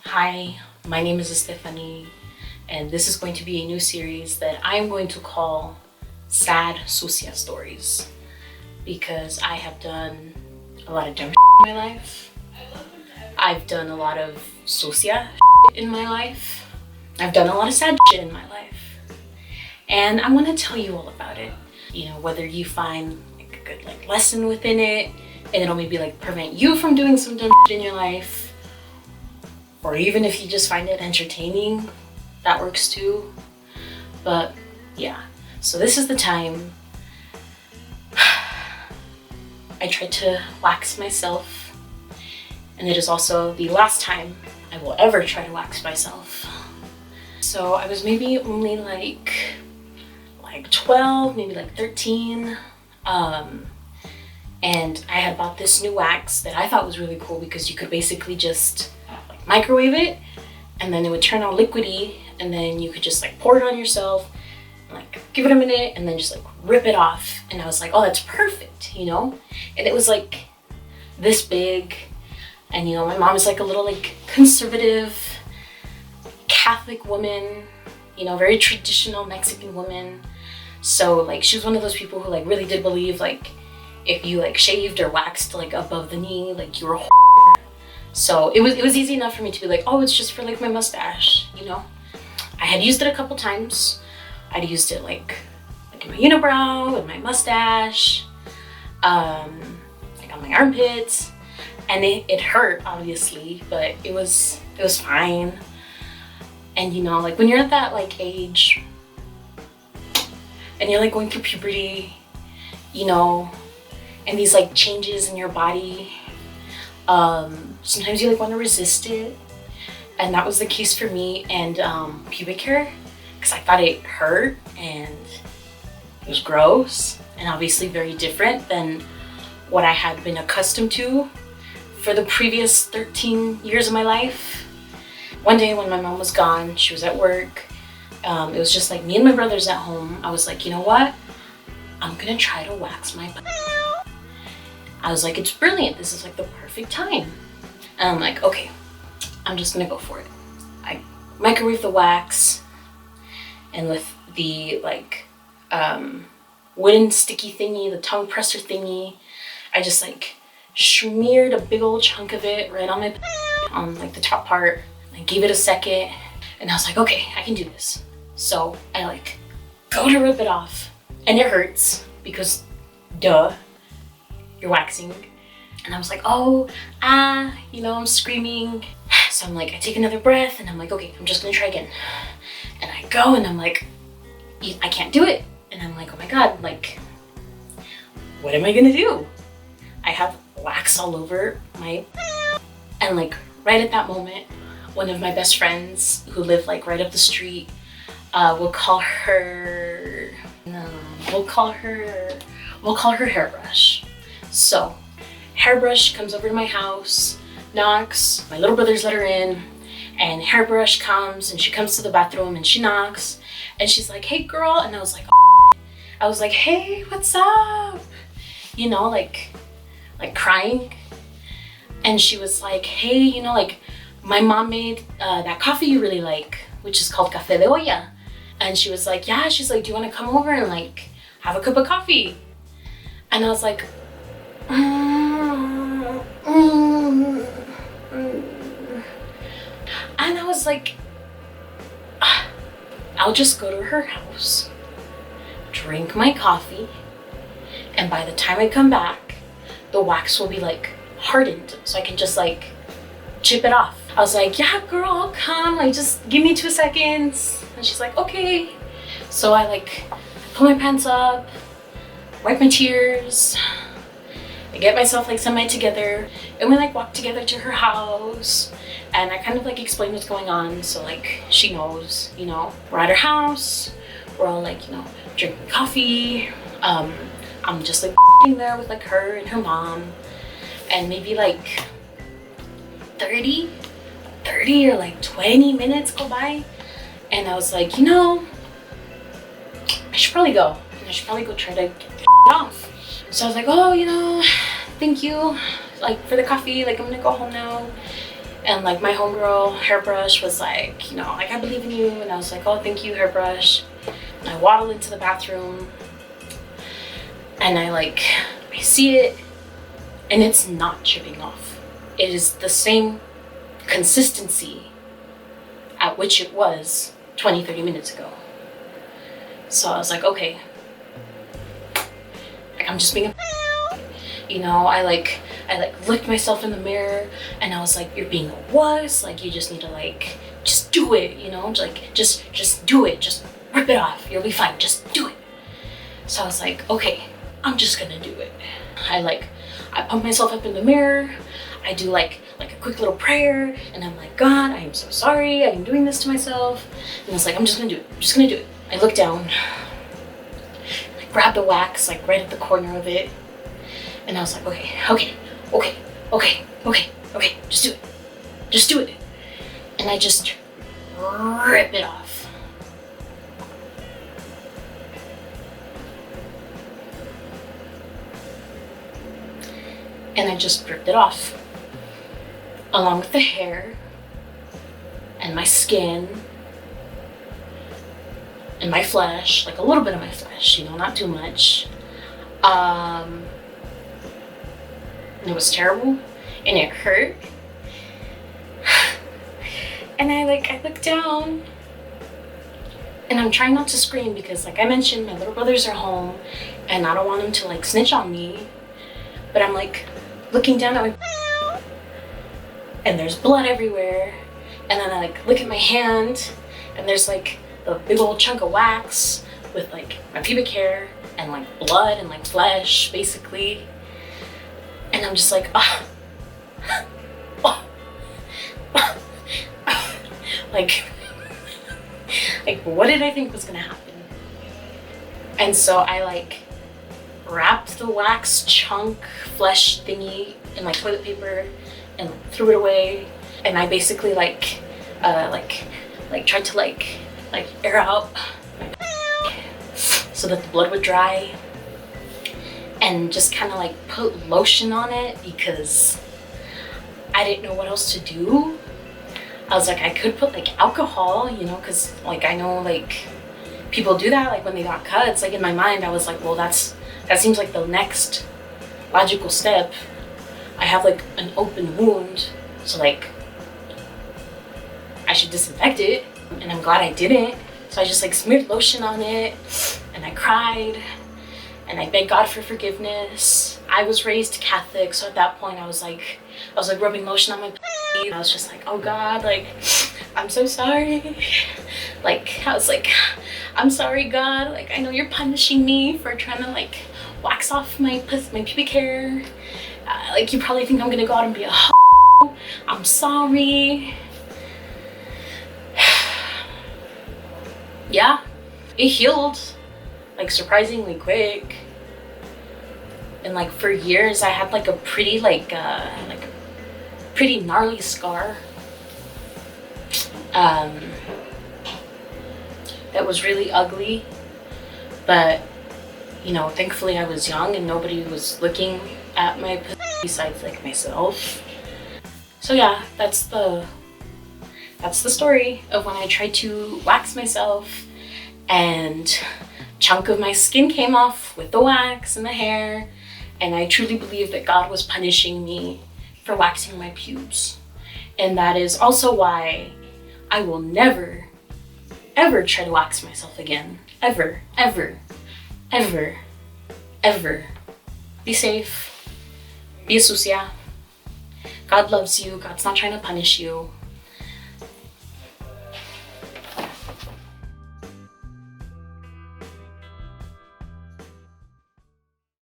Hi, my name is Stephanie, and this is going to be a new series that I'm going to call Sad Sucia Stories because I have done a lot of dumb in my life. I've done a lot of sucia in my life. I've done a lot of sad shit in my life. And I want to tell you all about it. You know, whether you find a good lesson within it and it'll maybe prevent you from doing some dumb shit in your life, or even if you just find it entertaining, that works too. But yeah, so this is the time I tried to wax myself, and it is also the last time I will ever try to wax myself. So I was maybe only like 12, maybe 13, and I had bought this new wax that I thought was really cool because you could basically just microwave it and then it would turn all liquidy, and then you could just pour it on yourself and give it a minute and then just rip it off. And I was like, oh, that's perfect, you know? And it was this big, and you know, my mom is a little conservative Catholic woman, you know, very traditional Mexican woman. So she was one of those people who really did believe if you shaved or waxed above the knee, you were a whore. So it was easy enough for me to be oh, it's just for my mustache, you know. I had used it a couple times. I'd used it in my unibrow and my mustache, on my armpits, and it hurt obviously, but it was fine. And you know, when you're at that age and you're going through puberty, you know, and these changes in your body, sometimes you want to resist it, and that was the case for me and pubic hair, because I thought it hurt and it was gross and obviously very different than what I had been accustomed to for the previous 13 years of my life. One day when my mom was gone, she was at work, it was just me and my brothers at home. I was you know what, I'm gonna try to wax my butt. I was it's brilliant, this is the perfect time. And I'm okay, I'm just gonna go for it. I microwave the wax, and with the wooden sticky thingy, the tongue presser thingy, I just smeared a big old chunk of it right on my on the top part. I gave it a second, and I was okay, I can do this. So I go to rip it off, and it hurts because duh, you're waxing. And I was oh, you know, I'm screaming. So I'm I take another breath, and I'm okay, I'm just gonna try again. And I go, and I'm I can't do it. And I'm oh my God, what am I gonna do? I have wax all over my, and right at that moment, one of my best friends who lived right up the street, we'll call her Hairbrush. So Hairbrush comes over to my house, knocks, my little brothers let her in, and Hairbrush comes, and she comes to the bathroom and she knocks, and she's hey girl, and I was hey, what's up? You know, crying. And she was hey, you know, my mom made that coffee you really like, which is called café de olla. And she was yeah, she's do you want to come over and have a cup of coffee? And I was and I was I'll just go to her house, drink my coffee, and by the time I come back, the wax will be hardened, so I can just chip it off. I was yeah girl, I'll come, just give me 2 seconds. And she's okay. So I pull my pants up, wipe my tears, I get myself semi together, and we walk together to her house, and I kind of explain what's going on, so she knows, you know. We're at her house, we're all you know, drinking coffee. I'm just sitting there with her and her mom, and maybe 30 or 20 minutes go by, and I was you know, I should probably go. I should probably go try to get this off. So I was oh, you know, thank you for the coffee, I'm gonna go home now. And like my homegirl hairbrush was like, you know, like, I believe in you. And I was like, oh, thank you, hairbrush. And I waddle into the bathroom and I see it and it's not chipping off. It is the same consistency at which it was 20-30 minutes ago. So I was like, okay, like, I'm just being a you know, I looked myself in the mirror and I was like, you're being a wuss, like, you just need to like, just do it, you know, just do it, just rip it off, you'll be fine, just do it. So I was like, okay, I'm just gonna do it. I pump myself up in the mirror, I do like a quick little prayer, and I'm like, God, I am so sorry, I am doing this to myself. And I was like, I'm just gonna do it, I'm just gonna do it. I look down, I grab the wax like right at the corner of it, and I was like, okay, just do it. And I just rip it off. And I just ripped it off, along with the hair, and my skin, and my flesh, like a little bit of my flesh, you know, not too much. And it was terrible, and it hurt. And I look down, and I'm trying not to scream because, like I mentioned, my little brothers are home, and I don't want them to like snitch on me. But I'm like looking down at my and there's blood everywhere. And then I like look at my hand, and there's like a big old chunk of wax with like my pubic hair and like blood and like flesh, basically. And I'm just like, oh. like what did I think was gonna happen? And so I like wrapped the wax chunk flesh thingy in my toilet paper and threw it away. And I basically tried to like air out so that the blood would dry, and just kind of like put lotion on it because I didn't know what else to do. I was like, I could put like alcohol, you know, because like I know like people do that like when they got cuts. Like in my mind I was like, well, that seems like the next logical step. I have like an open wound, so like I should disinfect it, and I'm glad I didn't. So I just like smeared lotion on it, and I cried, and I begged God for forgiveness. I was raised Catholic, so at that point I was like rubbing lotion on my pee. I was just like, oh God, like, I'm so sorry. Like, I was like, I'm sorry, God. Like, I know you're punishing me for trying to like wax off my pubic hair. Like, you probably think I'm gonna go out and be a hoe. I'm sorry. Yeah, it healed like surprisingly quick. And like for years I had like a pretty pretty gnarly scar that was really ugly, but you know, thankfully I was young and nobody was looking at my pussy besides like myself. So yeah, that's the story of when I tried to wax myself and chunk of my skin came off with the wax and the hair, and I truly believe that God was punishing me for waxing my pubes. And that is also why I will never ever try to wax myself again. Ever. Be safe. Be a Sucia. God loves you. God's not trying to punish you.